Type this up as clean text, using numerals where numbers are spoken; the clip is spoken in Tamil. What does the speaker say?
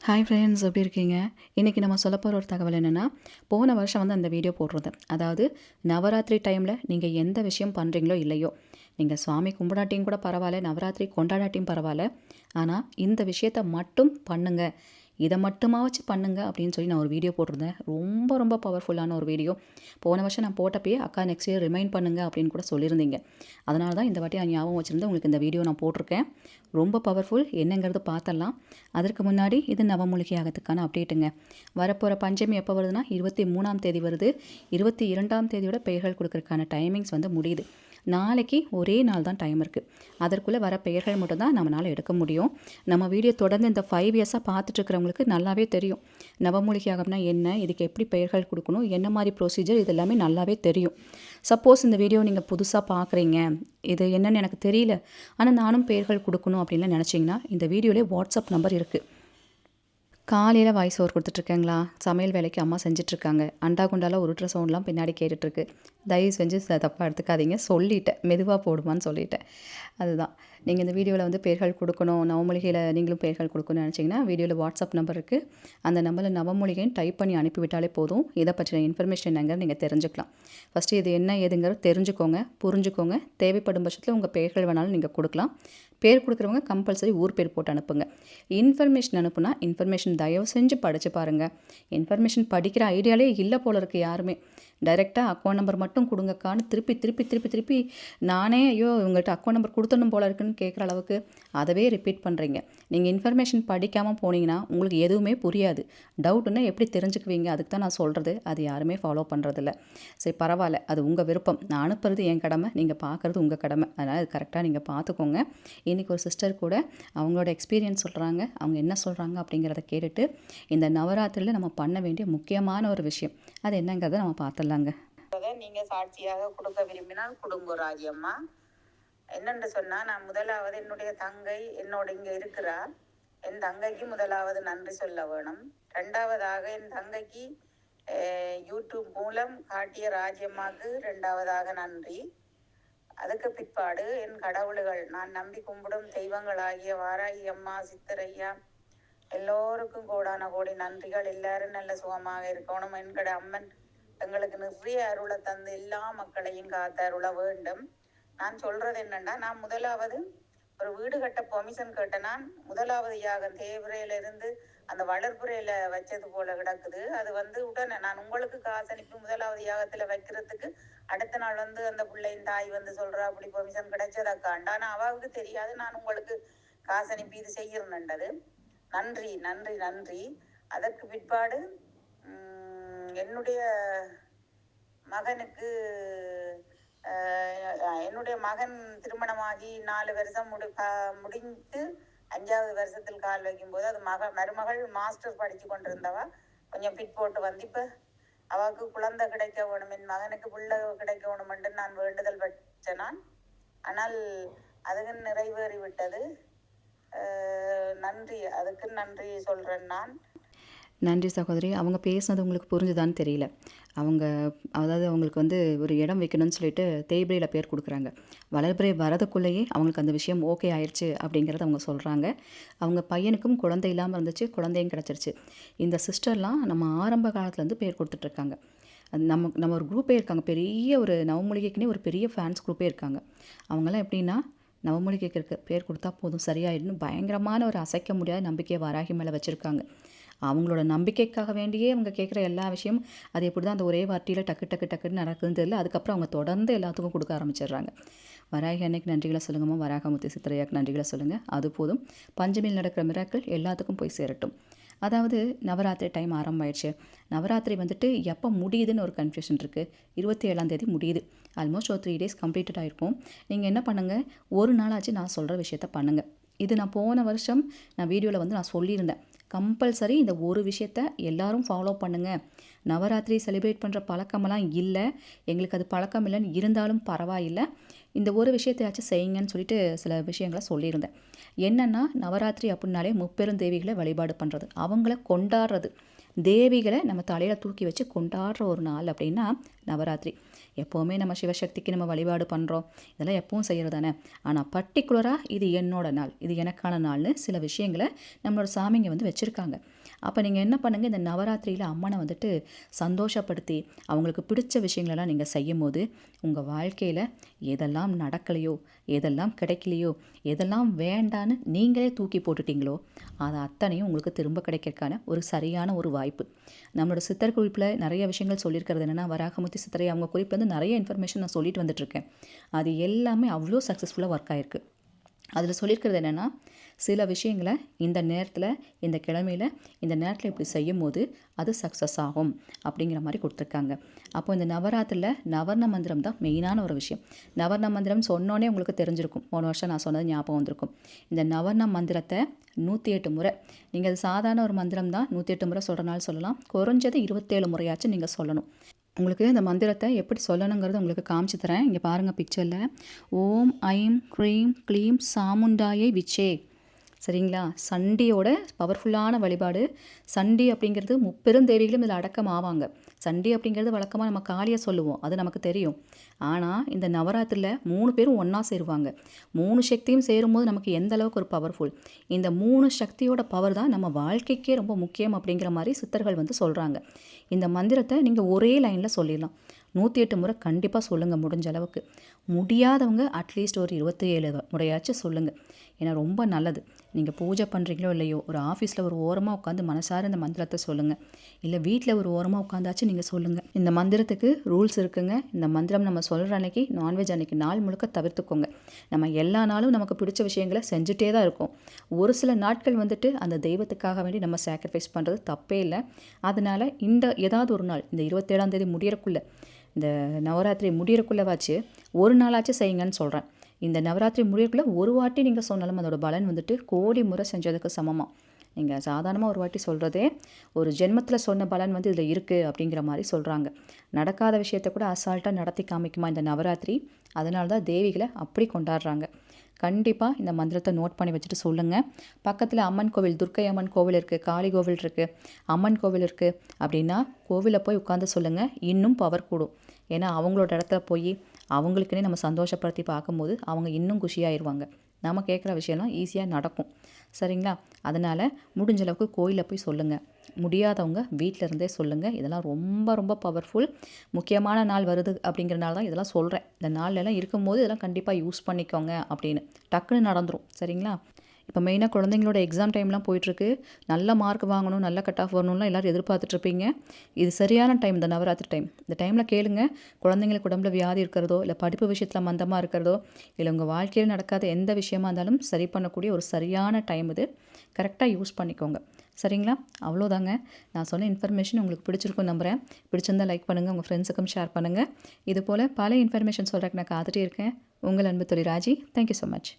ஹாய் ஃப்ரெண்ட்ஸ், எப்படி இருக்கீங்க? இன்றைக்கி நம்ம சொல்ல போகிற ஒரு தகவல் என்னென்னா, போன வருஷம் வந்து அந்த வீடியோ போட்டிருந்தேன். அதாவது நவராத்திரி டைமில் நீங்கள் எந்த விஷயம் பண்ணுறீங்களோ இல்லையோ, நீங்கள் சுவாமி கும்பிடாட்டியும் கூட பரவாயில்ல, நவராத்திரி கொண்டாடாட்டியும் பரவாயில்ல, ஆனால் இந்த விஷயத்தை மட்டும் பண்ணுங்க, இதை மட்டுமாச்சு பண்ணுங்க அப்படின்னு சொல்லி நான் ஒரு வீடியோ போட்டிருந்தேன். ரொம்ப ரொம்ப பவர்ஃபுல்லான ஒரு வீடியோ. போன வருஷம் நான் போட்டப்பயே அக்கா நெக்ஸ்ட் இயர் ரிமைண்ட் பண்ணுங்க அப்படின்னு கூட சொல்லியிருந்தீங்க. அதனால தான் இந்த வாட்டி நான் ஞாபகம் வச்சுருந்து உங்களுக்கு இந்த வீடியோ நான் போட்டிருக்கேன். ரொம்ப பவர்ஃபுல், என்னங்கிறது பார்த்தரலாம். அதற்கு முன்னாடி இது நவமூலிகை யாகத்துக்கான அப்டேட்டுங்க. வரப்போகிற பஞ்சமி எப்போ வருதுன்னா 23ஆம் தேதி வருது. 22ஆம் தேதியோட பெயர்கள் கொடுக்கறதுக்கான டைமிங்ஸ் வந்து முடியுது. நாளைக்கு ஒரே நாள் தான் டைம் இருக்குது. அதற்குள்ளே வர பெயர்கள் மட்டும் தான் நம்மளால் எடுக்க முடியும். நம்ம வீடியோ தொடர்ந்து இந்த 5 இயர்ஸாக பார்த்துட்ருக்கிறவங்களுக்கு நல்லாவே தெரியும். நவமூலிகை யாகம்னா என்ன, இதுக்கு எப்படி பெயர்கள் கொடுக்கணும், என்ன மாதிரி ப்ரொசீஜர், இது எல்லாமே நல்லாவே தெரியும். சப்போஸ் இந்த வீடியோ நீங்கள் புதுசாக பார்க்குறீங்க, இது என்னன்னு எனக்கு தெரியல, ஆனால் நானும் பெயர்கள் கொடுக்கணும் அப்படின்லாம் நினச்சிங்கன்னா, இந்த வீடியோலேயே வாட்ஸ்அப் நம்பர் இருக்குது. காலையில் வாய்ஸ் ஓவர் கொடுத்துட்ருக்கேங்களா, சமையல் வேலைக்கு அம்மா செஞ்சிட்ருக்காங்க, அண்டா குண்டால உருட்டுற சவுண்ட்லாம் பின்னாடி கேட்டுட்ருக்கு. தயவு செஞ்சு தப்பாக எடுத்துக்காதீங்க, சொல்லிட்டேன், மெதுவாக போடுமான்னு சொல்லிட்டேன். அதுதான். நீங்கள் இந்த வீடியோவில் வந்து பெயர்கள் கொடுக்கணும், நவமூலிகையில் நீங்களும் பெயர்கள் கொடுக்கணும்னு நினச்சிங்கன்னா, வீடியோவில் வாட்ஸ்அப் நம்பர் இருக்குது. அந்த நம்பரில் நவமூலிகைன்னு டைப் பண்ணி அனுப்பிவிட்டாலே போதும். இதை பற்றின இன்ஃபர்மேஷன் என்னங்கிறது நீங்கள் தெரிஞ்சுக்கலாம். ஃபஸ்ட்டு இது என்ன ஏதுங்கிறது தெரிஞ்சுக்கோங்க, புரிஞ்சுக்கோங்க. தேவைப்படும் பட்சத்தில் உங்கள் பெயர்கள் வேணாலும் நீங்கள் கொடுக்கலாம். பேர் கொடுக்குறவங்க கம்பல்சரி ஊர் பேர் போட்டு அனுப்புங்க. இன்ஃபர்மேஷன் அனுப்புனா இன்ஃபர்மேஷன் தயவு செஞ்சு படித்து பாருங்கள். இன்ஃபர்மேஷன் படிக்கிற ஐடியாலே இல்லை போல இருக்குது யாருமே. டைரெக்டாக அக்கௌண்ட் நம்பர் மட்டும் கொடுங்கக்கான்னு திருப்பி திருப்பி திருப்பி திருப்பி நானே ஐயோ இவங்கள்ட்ட அக்கௌண்ட் நம்பர் கொடுத்துடணும் போல இருக்குன்னு கேட்குற அளவுக்கு அதவே ரிப்பீட் பண்ணுறீங்க. நீங்கள் இன்ஃபர்மேஷன் படிக்காமல் போனீங்கன்னா உங்களுக்கு எதுவுமே புரியாது. டவுட்டுன்னா எப்படி தெரிஞ்சுக்குவீங்க? அதுக்கு தான் நான் சொல்கிறது. அது யாருமே ஃபாலோ பண்ணுறதில்ல. சரி, பரவாயில்ல, அது உங்கள் விருப்பம். நான் அனுப்புறது என் கடமை, நீங்கள் பார்க்குறது உங்கள் கடமை. அதனால் அது கரெக்டாக நீங்கள் பார்த்துக்கோங்க. இன்றைக்கி ஒரு சிஸ்டர் கூட அவங்களோட எக்ஸ்பீரியன்ஸ் சொல்கிறாங்க. அவங்க என்ன சொல்கிறாங்க அப்படிங்கிறத கேட்டுட்டு இந்த நவராத்திரியில் நம்ம பண்ண வேண்டிய முக்கியமான ஒரு விஷயம் அது என்னங்கிறத நம்ம பார்த்துடலாங்க. நீங்க சாட்சியாக கொடுக்க விரும்பினால் கொடுங்க ராஜியம்மா. என்னன்னு சொன்னா, நான் முதலாவது என்னுடைய தங்கை என்னோட இங்க இருக்கிறா. என் தங்கைக்கு முதலாவது நன்றி சொல்ல வேணும். ரெண்டாவதாக என் தங்கைக்கு யூடியூப் மூலம் காட்டிய ராஜ்யம்மாக்கு ரெண்டாவதாக நன்றி. அதுக்கு பிற்பாடு என் கடவுள்கள், நான் நம்பி கும்பிடும் தெய்வங்கள் ஆகிய வாராகி அம்மா, சித்தரையா, எல்லோருக்கும் கோடான கோடி நன்றிகள். எல்லாரும் நல்ல சுகமாக இருக்கணும். என்கட அம்மன் எங்களுக்கு நிறைய அருளை தந்து எல்லா மக்களையும் காத்து அருள வேண்டும். நான் சொல்றது என்னன்னா, நான் முதலாவது ஒரு வீடு கட்ட பெர்மிஷன் கேட்டேன். நான் முதலாவது யாகம் தேவரையில இருந்து அந்த வளர்ப்புறையில வச்சது போல கிடக்குது. அது வந்து உடனே நான் உங்களுக்கு காசு அனுப்பி முதலாவது யாகத்துல வைக்கிறதுக்கு அடுத்த நாள் வந்து அந்த பிள்ளையின் தாய் வந்து சொல்றா அப்படி பெர்மிஷன் கிடைச்சதாக்காண்டா. ஆனா அவாவுக்கு தெரியாது நான் உங்களுக்கு காசு அனுப்பி இது செய்யணுன்றது. நன்றி நன்றி நன்றி. அதற்கு பிற்பாடு என்னுடைய மகனுக்கு என்னுடைய மகன் திருமணமாகி 4 வருஷம் முடிந்து 5வது வருஷத்தில் கால் வைக்கும்போது அது மருமகள் மாஸ்டர் படிச்சு கொண்டிருந்தவா கொஞ்சம் பிட் போட்டு வந்து இப்ப அவளுக்கு குழந்தை கிடைக்க வேணும், என் மகனுக்கு பிள்ளை கிடைக்க வேணும் என்று நான் வேண்டுதல் வச்ச நான். ஆனால் அதுக்கு நிறைவேறி விட்டது. நன்றி, அதுக்கு நன்றி சொல்றேன் நான். நன்றி சகோதரி. அவங்க பேசுனது உங்களுக்கு புரிஞ்சுதான்னு தெரியல. அதாவது அவங்களுக்கு வந்து ஒரு இடம் வைக்கணும்னு சொல்லிட்டு தேய்பிரையில் பேர் கொடுக்குறாங்க. வளர்பிறை வரதுக்குள்ளேயே அவங்களுக்கு அந்த விஷயம் ஓகே ஆயிடுச்சு அப்படிங்கிறத அவங்க சொல்கிறாங்க. அவங்க பையனுக்கும் குழந்தை இல்லாமல் இருந்துச்சு, குழந்தையும் கிடச்சிருச்சு. இந்த சிஸ்டர்லாம் நம்ம ஆரம்ப காலத்துலேருந்து பேர் கொடுத்துட்ருக்காங்க. அது நம்ம ஒரு குரூப்பே இருக்காங்க, பெரிய ஒரு நவமூலிகைக்குன்னே ஒரு பெரிய ஃபேன்ஸ் குரூப்பே இருக்காங்க. அவங்களாம் எப்படின்னா, நவமூலிகைக்கு பேர் கொடுத்தா போதும் சரியாயிடுன்னு பயங்கரமான ஒரு அசைக்க முடியாத நம்பிக்கையை வராகி மேலே வச்சுருக்காங்க. அவங்களோட நம்பிக்கைக்காக வேண்டியே அவங்க கேட்குற எல்லா விஷயமும் அது எப்படி தான் அந்த ஒரே வார்த்தையில் டக்கு டக்கு டக்குன்னு நடக்குதுன்னு தெரியல. அதுக்கப்புறம் அவங்க தொடர்ந்து எல்லாத்துக்கும் கொடுக்க ஆரம்பிச்சிடுறாங்க. வராகி அன்னைக்கு நன்றிகளை சொல்லுங்கம்மா, வராகமுத்தி சித்திரையாக்கு நன்றிகளை சொல்லுங்கள். அது போதும். பஞ்சமியில் நடக்கிற மிராக்கள் எல்லாத்துக்கும் போய் சேரட்டும். அதாவது நவராத்திரி டைம் ஆரம்பமாயிடுச்சு. நவராத்திரி வந்துட்டு எப்போ முடியுதுன்னு ஒரு கன்ஃபியூஷன் இருக்குது. 27ஆம் தேதி முடியுது. ஆல்மோஸ்ட் ஒரு 3 டேஸ் கம்ப்ளீட்டட் ஆகிருக்கும். நீங்கள் என்ன பண்ணுங்கள், ஒரு நாளாச்சு நான் சொல்கிற விஷயத்த பண்ணுங்கள். இது நான் போன வருஷம் வீடியோவில் வந்து நான் சொல்லியிருந்தேன். கம்பல்சரி இந்த ஒரு விஷயத்த எல்லாரும் ஃபாலோ பண்ணுங்கள். நவராத்திரி செலிப்ரேட் பண்ணுற பழக்கமெல்லாம் இல்லை, எங்களுக்கு அது பழக்கம் இல்லைன்னு இருந்தாலும் பரவாயில்லை, இந்த ஒரு விஷயத்தையாச்சும் செய்யுங்கன்னு சொல்லிட்டு சில விஷயங்களை சொல்லியிருந்தேன். என்னென்னா, நவராத்திரி அப்படின்னாலே முப்பெரும் தேவிகளை வழிபாடு பண்ணுறது, அவங்கள கொண்டாடுறது. தேவிகளை நம்ம தலையில் தூக்கி வச்சு கொண்டாடுற ஒரு நாள் அப்படின்னா நவராத்திரி. எப்போவுமே நம்ம சிவசக்திக்கு நம்ம வழிபாடு பண்ணுறோம், இதெல்லாம் எப்பவும் செய்கிறது தானே. ஆனால் பர்டிகுலராக இது என்னோட நாள், இது எனக்கான நாள்னு சில விஷயங்களை நம்மளோட சாமிங்க வந்து வச்சுருக்காங்க. அப்போ நீங்கள் என்ன பண்ணுங்கள், இந்த நவராத்திரியில் அம்மனை வந்துட்டு சந்தோஷப்படுத்தி அவங்களுக்கு பிடிச்ச விஷயங்களெல்லாம் நீங்கள் செய்யும் போது உங்கள் வாழ்க்கையில் எதெல்லாம் நடக்கலையோ, எதெல்லாம் கிடைக்கலையோ, எதெல்லாம் வேண்டான்னு நீங்களே தூக்கி போட்டுட்டீங்களோ அது அத்தனையும் உங்களுக்கு திரும்ப கிடைக்கிறதுக்கான ஒரு சரியான ஒரு வாய்ப்பு. நம்மளோட சித்தர் குறிப்பில் நிறைய விஷயங்கள் சொல்லியிருக்கிறது என்னென்னா, வராகமுத்தி சித்தரை அவங்க குறிப்பில் வந்து நிறைய இன்ஃபர்மேஷன் நான் சொல்லிட்டு வந்துட்டுருக்கேன். அது எல்லாமே அவ்வளோ சக்ஸஸ்ஃபுல்லாக ஒர்க் ஆகிருக்கு. அதில் சொல்லியிருக்கிறது என்னென்னா, சில விஷயங்களை இந்த நேரத்தில், இந்த கிழமையில், இந்த நேரத்தில் இப்படி செய்யும் போது அது சக்ஸஸ் ஆகும் அப்படிங்கிற மாதிரி கொடுத்துருக்காங்க. அப்போ இந்த நவராத்திரியில் நவர்ண மந்திரம் தான் மெயினான ஒரு விஷயம். நவர்ண மந்திரம் சொன்னோன்னே உங்களுக்கு தெரிஞ்சிருக்கும், போன வருஷம் நான் சொன்னது ஞாபகம் வந்திருக்கும். இந்த நவர்ண மந்திரத்தை 108 முறை, நீங்கள் அது சாதாரண ஒரு மந்திரம் தான், 108 முறை சொல்கிறனால சொல்லலாம், குறைஞ்சது 27 முறையாச்சும் நீங்கள் சொல்லணும். உங்களுக்கு இந்த மந்திரத்தை எப்படி சொல்லணுங்கிறது உங்களுக்கு காமிச்சு தரேன். இங்கே பாருங்கள் பிக்சரில். ஓம் ஐம் க்ரீம் க்ளீம் சாமுண்டாயை விச்சே. சரிங்களா? சண்டியோட பவர்ஃபுல்லான வழிபாடு. சண்டி அப்படிங்கிறது முப்பெருந்தேவிகளும் இதில் அடக்கம் ஆவாங்க. சண்டி அப்படிங்கிறது வழக்கமாக நம்ம காளியை சொல்லுவோம், அது நமக்கு தெரியும். ஆனால் இந்த நவராத்திரியில் 3 பேரும் ஒன்றா சேருவாங்க. 3 சக்தியும் சேரும்போது நமக்கு எந்த அளவுக்கு ஒரு பவர்ஃபுல். இந்த 3 சக்தியோட பவர் தான் நம்ம வாழ்க்கைக்கே ரொம்ப முக்கியம் அப்படிங்கிற மாதிரி சித்தர்கள் வந்து சொல்கிறாங்க. இந்த மந்திரத்தை நீங்கள் ஒரே லைனில் சொல்லிடலாம். 108 முறை கண்டிப்பாக சொல்லுங்கள் முடிஞ்ச அளவுக்கு. முடியாதவங்க அட்லீஸ்ட் ஒரு 27 முறையாச்சும் சொல்லுங்கள். ஏன்னா ரொம்ப நல்லது. நீங்கள் பூஜை பண்ணுறீங்களோ இல்லையோ, ஒரு ஆஃபீஸில் ஒரு ஓரமாக உட்காந்து மனசார இந்த மந்திரத்தை சொல்லுங்கள். இல்லை வீட்டில் ஒரு ஓரமாக உட்காந்தாச்சும் நீங்கள் சொல்லுங்கள். இந்த மந்திரத்துக்கு ரூல்ஸ் இருக்குங்க. இந்த மந்திரம் நம்ம சொல்கிற அன்னைக்கு நான்வெஜ் அன்னைக்கு நாள் முழுக்க தவிர்த்துக்கோங்க. நம்ம எல்லா நாளும் நமக்கு பிடிச்ச விஷயங்களை செஞ்சுட்டே தான் இருக்கோம். ஒரு சில நாட்கள் வந்துட்டு அந்த தெய்வத்துக்காக வேண்டி நம்ம சாக்ரிஃபைஸ் பண்ணுறது தப்பே இல்லை. அதனால் இந்த ஏதாவது ஒரு நாள், இந்த 27ஆம் தேதி முடியறக்குள்ளே, இந்த நவராத்திரி முடியறக்குள்ளவாச்சு ஒரு நாளாச்சும் செய்யுங்கன்னு சொல்கிறேன். இந்த நவராத்திரி முடியறக்குள்ளே ஒரு வாட்டி நீங்கள் சொன்னாலும் அதோட பலன் வந்துட்டு கோடி முறை செஞ்சதுக்கு சமமாக. நீங்கள் சாதாரணமாக ஒரு வாட்டி சொல்கிறதே ஒரு ஜென்மத்தில் சொன்ன பலன் வந்து இதில் இருக்குது அப்படிங்கிற மாதிரி சொல்கிறாங்க. நடக்காத விஷயத்தை கூட அசால்ட்டாக நடத்தி காமிக்குமா இந்த நவராத்திரி. அதனால தான் தேவிகளை அப்படி கொண்டாடுறாங்க. கண்டிப்பாக இந்த மந்திரத்தை நோட் பண்ணி வச்சுட்டு சொல்லுங்கள். பக்கத்தில் அம்மன் கோவில், துர்க்கை அம்மன் கோவில் இருக்குது, காளி கோவில் இருக்குது, அம்மன் கோவில் இருக்குது அப்படின்னா கோவிலில் போய் உட்காந்து சொல்லுங்கள். இன்னும் பவர் கூடும். ஏன்னா அவங்களோட இடத்துல போய் அவங்களுக்குன்னே நம்ம சந்தோஷப்படுத்தி பார்க்கும்போது அவங்க இன்னும் குஷியாயிருவாங்க. நம்ம கேட்குற விஷயம்லாம் ஈஸியாக நடக்கும். சரிங்களா? அதனால் முடிஞ்ச அளவுக்கு கோயிலில் போய் சொல்லுங்கள். முடியாதவங்க வீட்டில் இருந்தே சொல்லுங்கள். இதெல்லாம் ரொம்ப ரொம்ப பவர்ஃபுல். முக்கியமான நாள் வருது அப்படிங்கிறனால தான் இதெல்லாம் சொல்கிறேன். இந்த நாள்லலாம் இருக்கும்போது இதெல்லாம் கண்டிப்பாக யூஸ் பண்ணிக்கோங்க அப்படின்னு. டக்குன்னு நடந்துடும். சரிங்களா? இப்போ மெயினாக குழந்தைங்களோட எக்ஸாம் டைம்லாம் போயிட்டுருக்கு. நல்ல மார்க் வாங்கணும், நல்ல கட் ஆஃப் வரணும்லாம் எல்லோரும் எதிர்பார்த்துட்ருப்பீங்க. இது சரியான டைம், இந்த நவராத்திரி டைம். இந்த டைமில் கேளுங்க. குழந்தைங்களுக்கு உடம்புல வியாதி இருக்கிறதோ, இல்லை படிப்பு விஷயத்தில் மந்தமாக இருக்கிறதோ, இல்லை உங்கள் வாழ்க்கையில் நடக்காத எந்த விஷயமா இருந்தாலும் சரி பண்ணக்கூடிய ஒரு சரியான டைம் இது. கரெக்டாக யூஸ் பண்ணிக்கோங்க. சரிங்களா? அவ்வளோதாங்க. நான் சொன்ன இன்ஃபர்மேஷன் உங்களுக்கு பிடிச்சிருக்குன்னு நம்புகிறேன். பிடிச்சிருந்தால் லைக் பண்ணுங்கள், உங்கள் ஃப்ரெண்ட்ஸுக்கும் ஷேர் பண்ணுங்கள். இது போல் பல இன்ஃபர்மேஷன் சொல்கிறதுக்கு நான் காத்துட்டே இருக்கேன். உங்கள் அன்பு தோழி ராஜி. Thank you so much.